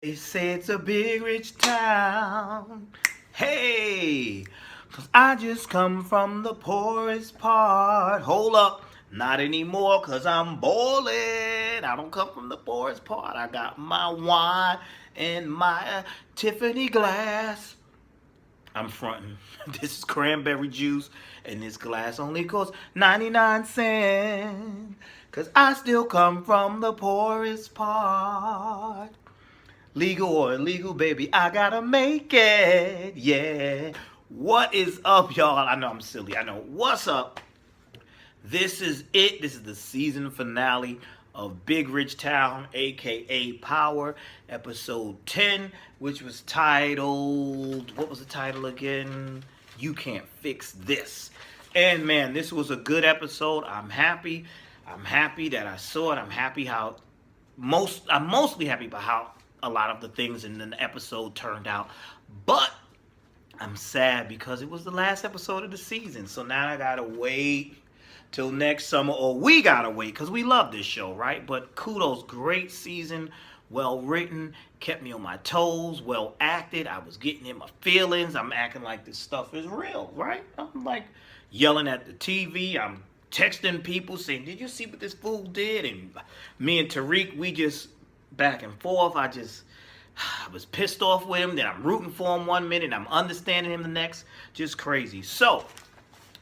They say it's a big rich town. Hey, 'cause I just come from the poorest part. Hold up, not anymore 'cause I'm boiling. I don't come from the poorest part. I got my wine and my Tiffany glass. I'm fronting. This is cranberry juice, and this glass only costs 99 cents. 'Cause I still come from the poorest part. Legal or illegal, baby, I gotta make it, yeah. What is up, y'all? I know I'm silly, I know. What's up? This is it. This is the season finale of Big Rich Town, aka Power, episode 10, which was titled, what was the title again? You Can't Fix This. And man, this was a good episode. I'm happy. I'm happy that I saw it. I'm mostly happy about how a lot of the things in the episode turned out. But I'm sad because it was the last episode of the season. So now I gotta wait till next summer, or we gotta wait because we love this show, right? But kudos, great season, well written, kept me on my toes, well acted. I was getting in my feelings. I'm acting like this stuff is real, right? I'm like yelling at the TV. I'm texting people saying, "Did you see what this fool did?" And me and Tariq, we just back and forth. I was pissed off with him. Then I'm rooting for him one minute. I'm understanding him the next. Just crazy. So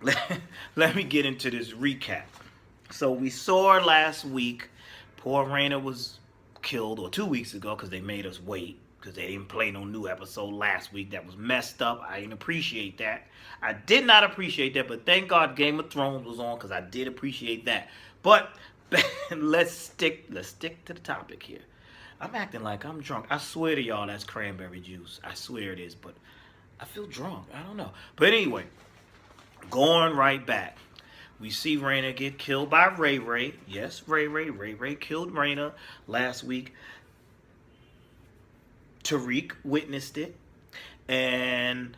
let me get into this recap. So we saw last week, poor Raina was killed, or 2 weeks ago, because they made us wait, because they didn't play no new episode last week. That was messed up. I didn't appreciate that. I did not appreciate that, but thank God Game of Thrones was on, because I did appreciate that. But let's stick to the topic here. I'm acting like I'm drunk. I swear to y'all that's cranberry juice. I swear it is, but I feel drunk. I don't know. But anyway, going right back. We see Raina get killed by Ray Ray. Yes, Ray Ray killed Raina last week. Tariq witnessed it. And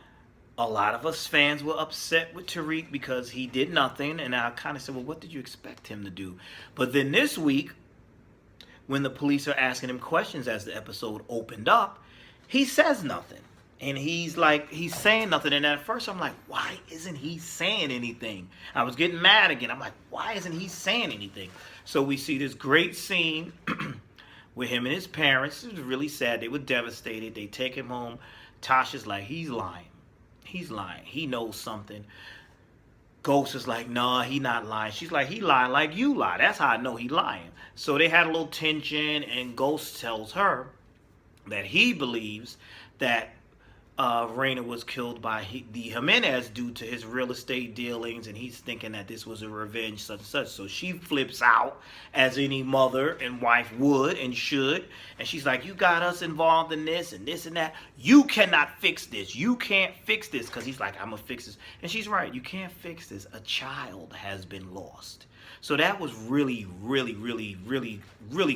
a lot of us fans were upset with Tariq because he did nothing. And I kind of said, well, what did you expect him to do? But then this week, when the police are asking him questions as the episode opened up, he says nothing. And he's saying nothing. And at first I'm like, why isn't he saying anything? I was getting mad again. I'm like, why isn't he saying anything? So we see this great scene with him and his parents. It was really sad. They were devastated. They take him home. Tasha's like, he's lying. He's lying. He knows something. Ghost is like, nah, he not lying. She's like, he lying like you lie. That's how I know he lying. So they had a little tension, and Ghost tells her that he believes that Raina was killed by the Jimenez due to his real estate dealings, and he's thinking that this was a revenge, such and such. So she flips out, as any mother and wife would and should, and she's like, you got us involved in this and this and that. You cannot fix this. You can't fix this, because he's like, I'm going to fix this. And she's right. You can't fix this. A child has been lost. So that was really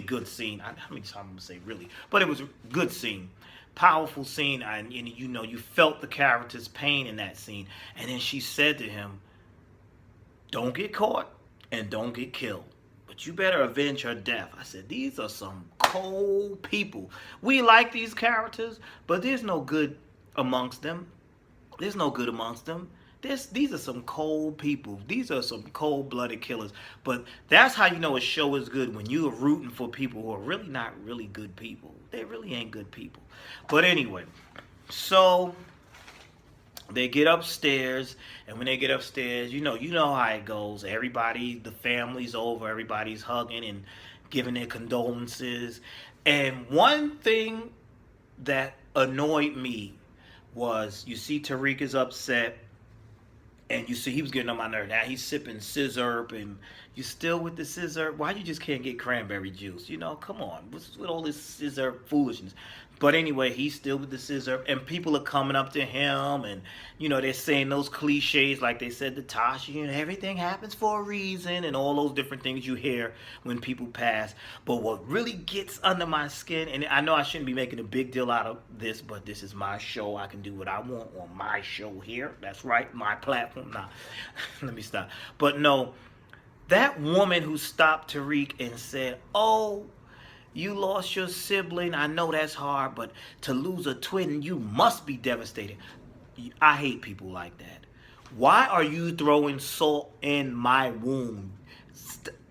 good scene. How many times I'm going to say really? But it was a good scene. Powerful scene, and you know, you felt the character's pain in that scene. And then she said to him, don't get caught and don't get killed, but you better avenge her death. I said, these are some cold people. We like these characters, but there's no good amongst them. There's no good amongst them. These are some cold people. These are some cold-blooded killers. But that's how you know a show is good, when you are rooting for people who are really not really good people. They really ain't good people. But anyway, so they get upstairs, and when they get upstairs, you know how it goes. Everybody, the family's over, everybody's hugging and giving their condolences. And one thing that annoyed me was, you see Tariq is upset, and you see he was getting on my nerve. Now he's sipping scissor, and you still with the scissor? Why you just can't get cranberry juice? You know, come on. What's with all this scissor foolishness? But anyway, he's still with the scissor, and people are coming up to him, and, you know, they're saying those cliches like they said to Tasha, you know, everything happens for a reason, and all those different things you hear when people pass. But what really gets under my skin, and I know I shouldn't be making a big deal out of this, but this is my show. I can do what I want on my show here. That's right, my platform. Nah, let me stop. But no, that woman who stopped Tariq and said, oh, You lost your sibling. I know that's hard, but to lose a twin, you must be devastated. I hate people like that. Why are you throwing salt in my wound?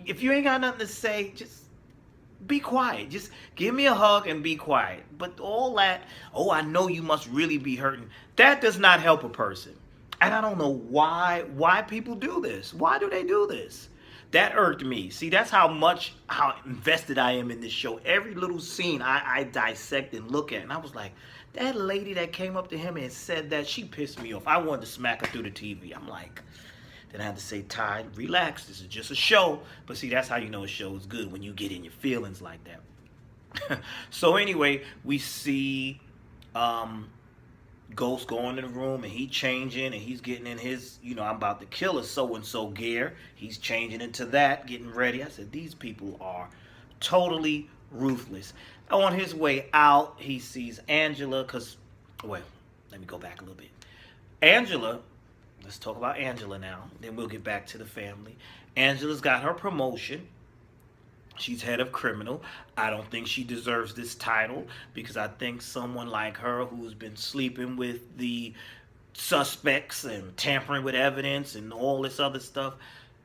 If you ain't got nothing to say, just be quiet. Just give me a hug and be quiet. But all that, oh, I know you must really be hurting. That does not help a person. And I don't know why people do this. Why do they do this? That irked me. See, that's how invested I am in this show. Every little scene I dissect and look at. And I was like, that lady that came up to him and said that, she pissed me off. I wanted to smack her through the TV. I'm like, then I had to say, Ty, relax. This is just a show. But see, that's how you know a show is good, when you get in your feelings like that. So anyway, we see Ghost going in the room, and he changing, and he's getting in his, I'm about to kill a so-and-so gear. He's changing into that, getting ready. I said, these people are totally ruthless. On his way out, he sees Angela, well, let me go back a little bit. Angela, let's talk about Angela now. Then we'll get back to the family. Angela's got her promotion. She's head of criminal. I don't think she deserves this title, because I think someone like her, who's been sleeping with the suspects and tampering with evidence and all this other stuff,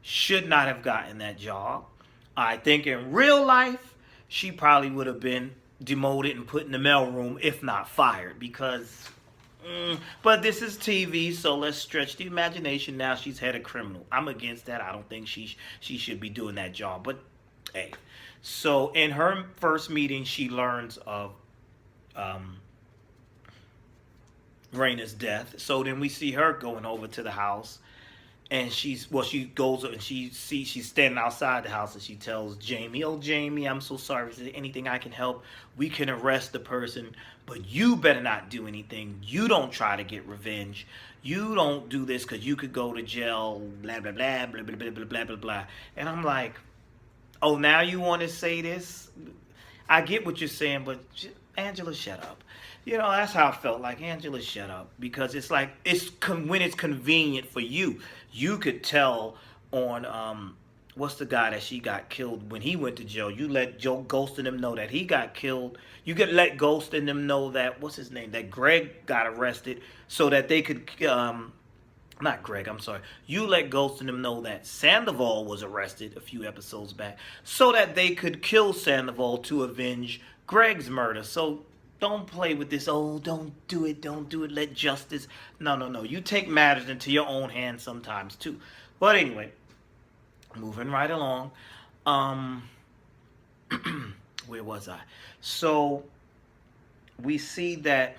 should not have gotten that job. I think in real life, she probably would have been demoted and put in the mailroom, if not fired, because but this is TV, so let's stretch the imagination. Now she's head of criminal. I'm against that. I don't think she should be doing that job. But hey, so in her first meeting, she learns of Raina's death. So then we see her going over to the house, and she goes and she's standing outside the house, and she tells Jamie, "Oh, Jamie, I'm so sorry. Is there anything I can help? We can arrest the person, but you better not do anything. You don't try to get revenge. You don't do this, because you could go to jail, blah, blah, blah, blah, blah, blah, blah, blah, blah, blah." And I'm like, oh, now you want to say this? I get what you're saying, but Angela, shut up. That's how I felt. Like, Angela, shut up. Because it's like, when it's convenient for you. You could tell on, what's the guy that she got killed when he went to jail? You let Ghost and them know that he got killed. You could let Ghost and them know that, what's his name? That Greg got arrested, so that they could, not Greg, I'm sorry. You let Ghost and them know that Sandoval was arrested a few episodes back, so that they could kill Sandoval to avenge Greg's murder. So don't play with this, oh, don't do it, let justice. No. You take matters into your own hands sometimes too. But anyway, moving right along. Where was I? So we see that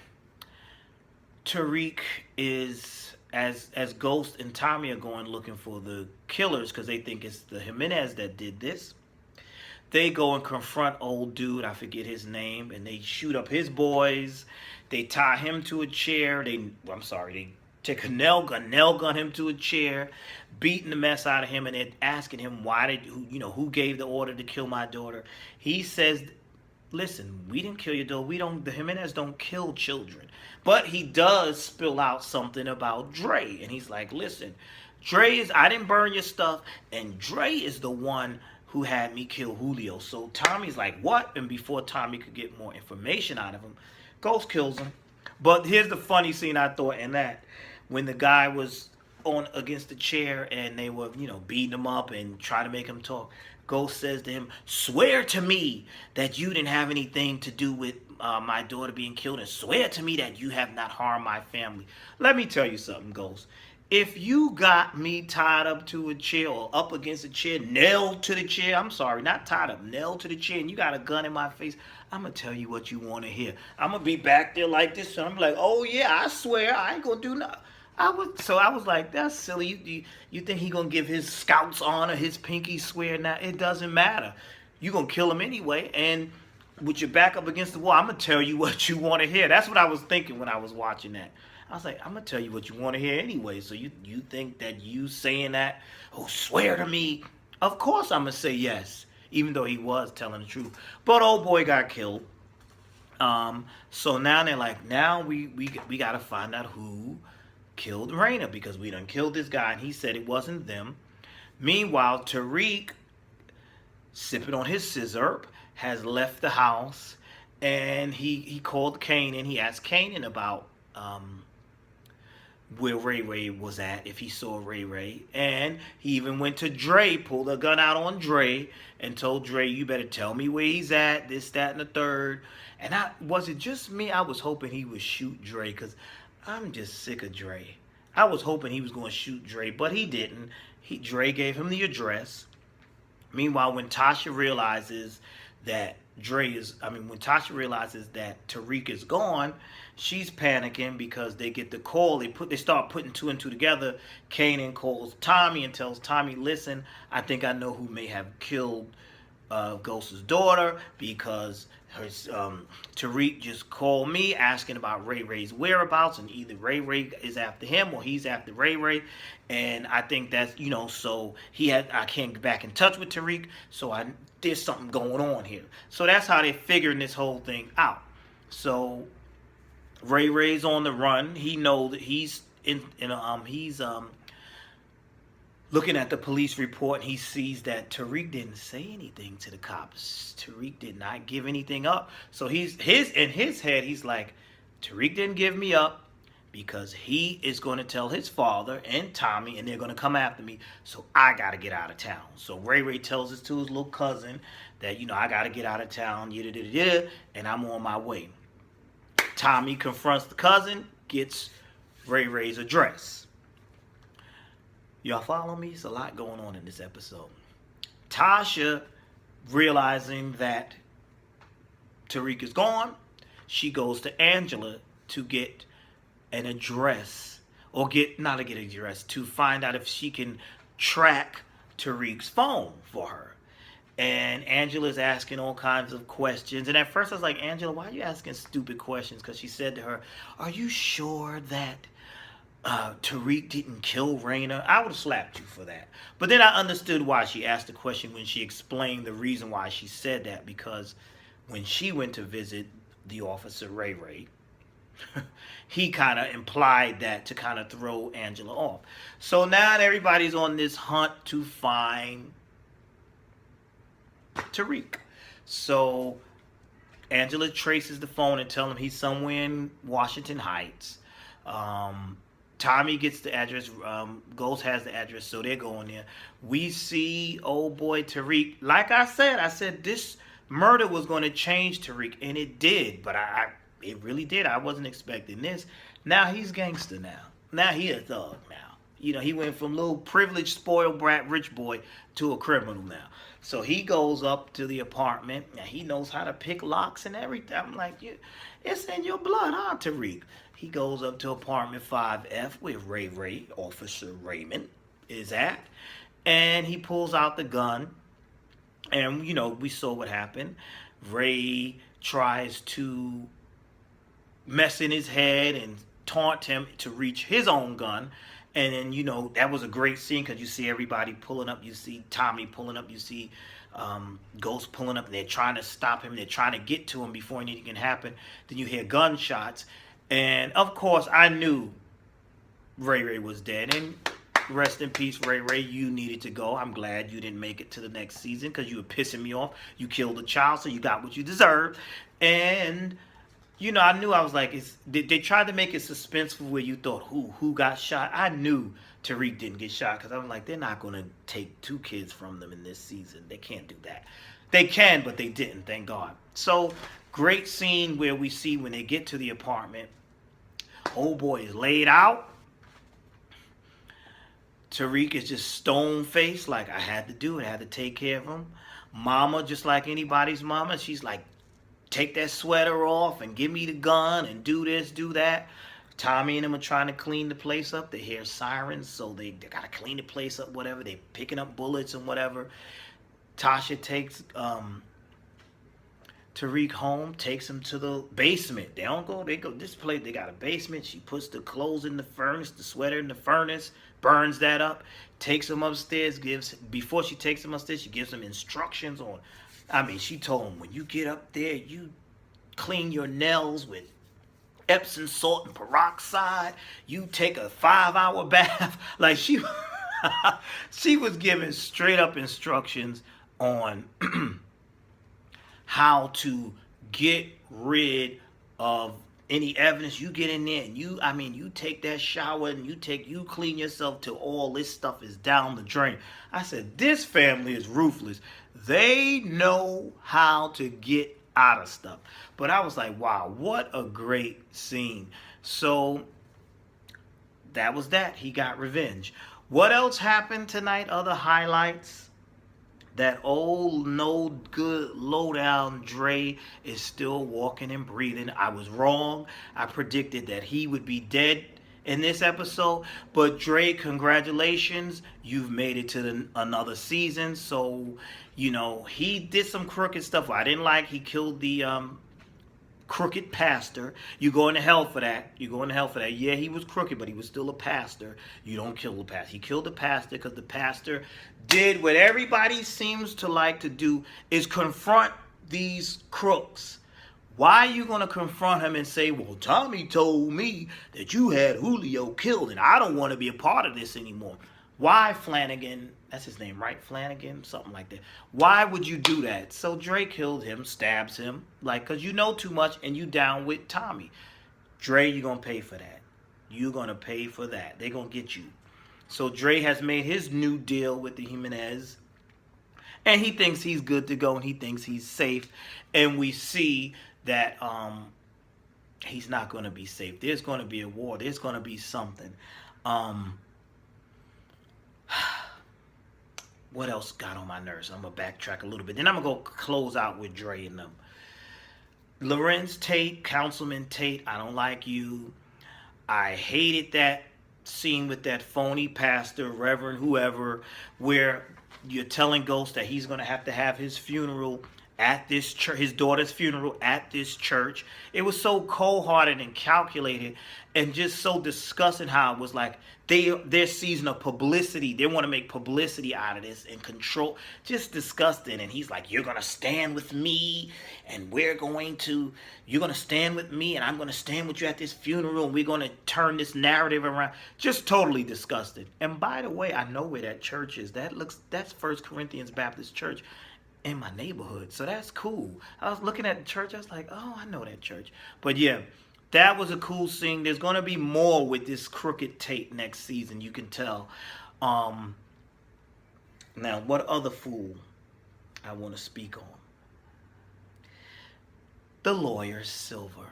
Tariq is, as Ghost and Tommy are going looking for the killers, because they think it's the Jimenez that did this. They go and confront old dude, I forget his name, and they shoot up his boys. They tie him to a chair. They take a nail gun him to a chair, beating the mess out of him, and they're asking him who gave the order to kill my daughter. He says, listen, we didn't kill your daughter. The Jimenez don't kill children. But he does spill out something about Dre, and he's like, listen, I didn't burn your stuff, and Dre is the one who had me kill Julio. So Tommy's like, what? And before Tommy could get more information out of him, Ghost kills him. But here's the funny scene I thought in that. When the guy was on against the chair and they were, beating him up and trying to make him talk, Ghost says to him, swear to me that you didn't have anything to do with my daughter being killed, and swear to me that you have not harmed my family. Let me tell you something, Ghost. If you got me tied up to a chair or up against a chair, nailed to the chair, I'm sorry, not tied up, nailed to the chair, and you got a gun in my face, I'm going to tell you what you want to hear. I'm going to be back there like this, and I'm like, oh yeah, I swear, I ain't going to do nothing. I was like, that's silly. You think he going to give his scouts honor, his pinky swear? Now, it doesn't matter. You going to kill him anyway, and with your back up against the wall, I'm going to tell you what you want to hear. That's what I was thinking when I was watching that. I was like, I'm going to tell you what you want to hear anyway. So you think that you saying that, oh, swear to me. Of course I'm going to say yes, even though he was telling the truth. But old boy got killed. So now they're like, now we got to find out who killed Raina, because we done killed this guy and he said it wasn't them. Meanwhile, Tariq, sipping on his scissor, has left the house, and he called Kane and he asked Kanan about where Ray Ray was at, if he saw Ray Ray. And he even went to Dre, pulled a gun out on Dre, and told Dre, you better tell me where he's at, this, that, and the third. And was it just me? I was hoping he would shoot Dre, because I'm just sick of Dre. I was hoping he was going to shoot Dre, but he didn't. Dre gave him the address. Meanwhile, when Tasha realizes that when Tasha realizes that Tariq is gone, she's panicking because they get the call. They start putting two and two together. Kanan calls Tommy and tells Tommy, listen, I think I know who may have killed Ghost's daughter, because Tariq just called me asking about Ray Ray's whereabouts, and either Ray Ray is after him or he's after Ray Ray. And I think that's, so I can't get back in touch with Tariq, so there's something going on here. So that's how they're figuring this whole thing out. So Ray Ray's on the run. He knows that he's looking at the police report, and he sees that Tariq didn't say anything to the cops. Tariq did not give anything up. So in his head, he's like, Tariq didn't give me up because he is going to tell his father and Tommy, and they're going to come after me. So I got to get out of town. So Ray Ray tells this to his little cousin that, I got to get out of town, and I'm on my way. Tommy confronts the cousin, gets Ray Ray's address. Y'all follow me? It's a lot going on in this episode. Tasha, realizing that Tariq is gone, she goes to Angela to get an address, to find out if she can track Tariq's phone for her. And Angela's asking all kinds of questions. And at first I was like, Angela, why are you asking stupid questions? Because she said to her, are you sure that Tariq didn't kill Raina? I would have slapped you for that. But then I understood why she asked the question when she explained the reason why she said that. Because when she went to visit the officer Ray Ray, he kind of implied that to kind of throw Angela off. So now everybody's on this hunt to find Tariq. So Angela traces the phone and tells him he's somewhere in Washington Heights. Tommy gets the address. Ghost has the address, so they're going there. We see old boy Tariq. Like I said this murder was going to change Tariq, and it did. But it really did. I wasn't expecting this. Now he's gangster now. Now he a thug now. He went from little privileged, spoiled brat, rich boy to a criminal now. So he goes up to the apartment. Now he knows how to pick locks and everything. I'm like, it's in your blood, huh, Tariq? He goes up to apartment 5F where Ray Ray, Officer Raymond, is at. And he pulls out the gun. And, we saw what happened. Ray tries to mess in his head and taunt him to reach his own gun. And then, that was a great scene because you see everybody pulling up. You see Tommy pulling up. You see Ghost pulling up. And they're trying to stop him. They're trying to get to him before anything can happen. Then you hear gunshots. And, of course, I knew Ray Ray was dead. And rest in peace, Ray Ray. You needed to go. I'm glad you didn't make it to the next season because you were pissing me off. You killed a child, so you got what you deserved. And I knew, I was like, they tried to make it suspenseful where you thought, who got shot? I knew Tariq didn't get shot because I'm like, they're not going to take two kids from them in this season. They can't do that. They can, but they didn't, thank God. So, great scene where we see when they get to the apartment, old boy is laid out. Tariq is just stone-faced, like, I had to do it. I had to take care of him. Mama, just like anybody's mama, she's like, take that sweater off and give me the gun and do this, do that. Tommy and them are trying to clean the place up. They hear sirens, so they got to clean the place up, whatever. They picking up bullets and whatever. Tasha takes Tariq home, takes him to the basement. They go this place. They got a basement. She puts the clothes in the furnace, the sweater in the furnace, burns that up, takes him upstairs, before she takes him upstairs, she gives him instructions on, she told him, when you get up there, you clean your nails with Epsom salt and peroxide. You take a 5-hour bath. Like she was giving straight up instructions on how to get rid of any evidence. You get in there and you take that shower and you clean yourself till all this stuff is down the drain. I said, this family is ruthless. They know how to get out of stuff. But I was like, wow, what a great scene. So that was that. He got revenge. What else happened tonight? Other highlights? That old no good lowdown Dre is still walking and breathing. I was wrong. I predicted that he would be dead in this episode. But Dre, congratulations. You've made it to another season. So, he did some crooked stuff I didn't like. He killed the crooked pastor. You going to hell for that. You going to hell for that. Yeah, he was crooked, but he was still a pastor. You don't kill the pastor. He killed the pastor because the pastor did what everybody seems to like to do, is confront these crooks. Why are you going to confront him and say, well, Tommy told me that you had Julio killed and I don't want to be a part of this anymore? Why, Flanagan? That's his name, right? Flanagan? Something like that. Why would you do that? So Dre killed him, stabs him, because you know too much and you down with Tommy. Dre, you're going to pay for that. You're going to pay for that. They're going to get you. So Dre has made his new deal with the Jimenez. And he thinks he's good to go and he thinks he's safe. And we see that he's not going to be safe. There's going to be a war. There's going to be something. What else got on my nerves? I'm going to backtrack a little bit. Then I'm going to go close out with Dre and them. Lorenz Tate, Councilman Tate, I don't like you. I hated that scene with that phony pastor, reverend, whoever, where you're telling Ghost that he's going to have his funeral at this church, his daughter's funeral at this church. It was so cold-hearted and calculated and just so disgusting how it was like their season of publicity. They want to make publicity out of this and control. Just disgusting. And he's like, you're going to stand with me and you're going to stand with me and I'm going to stand with you at this funeral and we're going to turn this narrative around. Just totally disgusting. And by the way, I know where that church is. That's First Corinthians Baptist Church in my neighborhood. So that's cool. I was looking at the church. I was like, oh, I know that church. But yeah, that was a cool scene. There's going to be more with this crooked Tate next season. You can tell. Now, what other fool I want to speak on? The lawyer, Silver.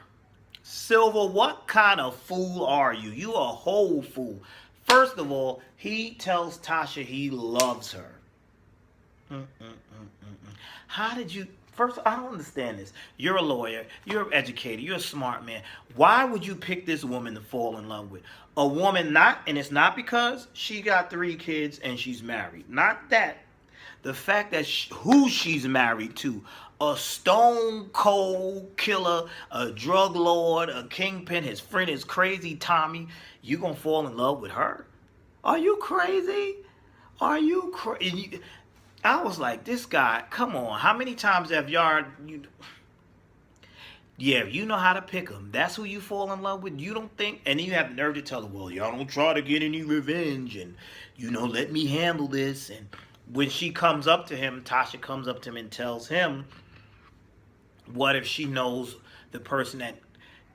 Silver, what kind of fool are you? You a whole fool. First of all, he tells Tasha he loves her. How did you... First, I don't understand this. You're a lawyer. You're an educator. You're a smart man. Why would you pick this woman to fall in love with? A woman and it's not because she got 3 kids and she's married. Not that. The fact that who she's married to, a stone cold killer, a drug lord, a kingpin, his friend is crazy Tommy, you gonna fall in love with her? Are you crazy? Are you crazy? I was like, this guy, come on. How many times have y'all... Yeah, you know how to pick them. That's who you fall in love with. You don't think... And then you have the nerve to tell them, well, y'all don't try to get any revenge. And, let me handle this. And when she comes up to him, Tasha comes up to him and tells him, what if she knows the person that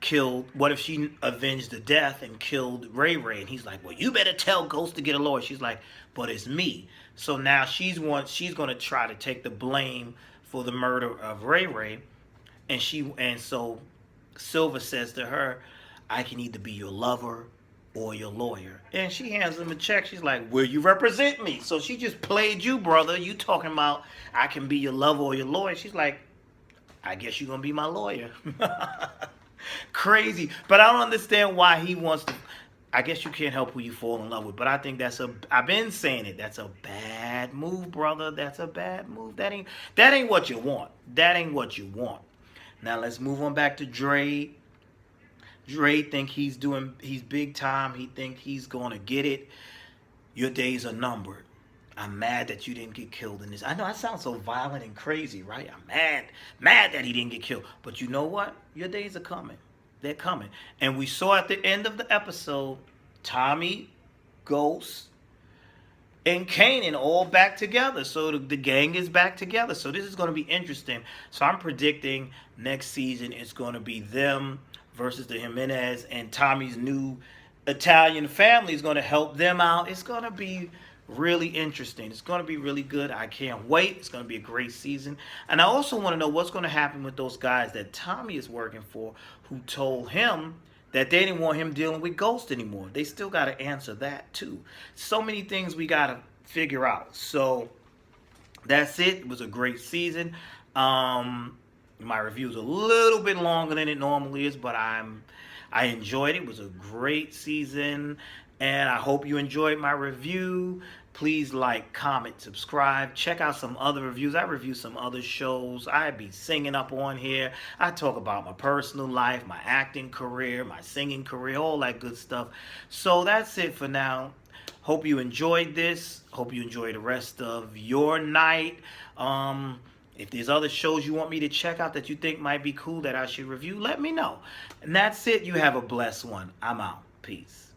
killed... What if she avenged the death and killed Ray Ray? And he's like, well, you better tell Ghost to get a lawyer. She's like, but it's me. So now she's going to try to take the blame for the murder of Ray Ray. And so Silver says to her, I can either be your lover or your lawyer. And she hands him a check. She's like, will you represent me? So she just played you, brother. You talking about I can be your lover or your lawyer. She's like, I guess you're going to be my lawyer. Crazy. But I don't understand why he wants to. I guess you can't help who you fall in love with. But I think I've been saying it. That's a bad move, brother. That's a bad move. That ain't what you want. That ain't what you want. Now let's move on back to Dre. Dre think he's big time. He think he's going to get it. Your days are numbered. I'm mad that you didn't get killed in this. I know I sound so violent and crazy, right? I'm mad that he didn't get killed. But you know what? Your days are coming. They're coming. And we saw at the end of the episode, Tommy, Ghost, and Kanan all back together. So the gang is back together. So this is going to be interesting. So I'm predicting next season it's going to be them versus the Jimenez, and Tommy's new Italian family is going to help them out. It's going to be really interesting. It's going to be really good. I can't wait. It's going to be a great season. And I also want to know what's going to happen with those guys that Tommy is working for who told him that they didn't want him dealing with Ghost anymore. They still got to answer that too. So many things we got to figure out. So that's it. It was a great season. My review is a little bit longer than it normally is, but I enjoyed it. It was a great season, and I hope you enjoyed my review. Please like, comment, subscribe. Check out some other reviews. I review some other shows. I be singing up on here. I talk about my personal life, my acting career, my singing career, all that good stuff. So that's it for now. Hope you enjoyed this. Hope you enjoy the rest of your night. If there's other shows you want me to check out that you think might be cool that I should review, let me know. And that's it. You have a blessed one. I'm out. Peace.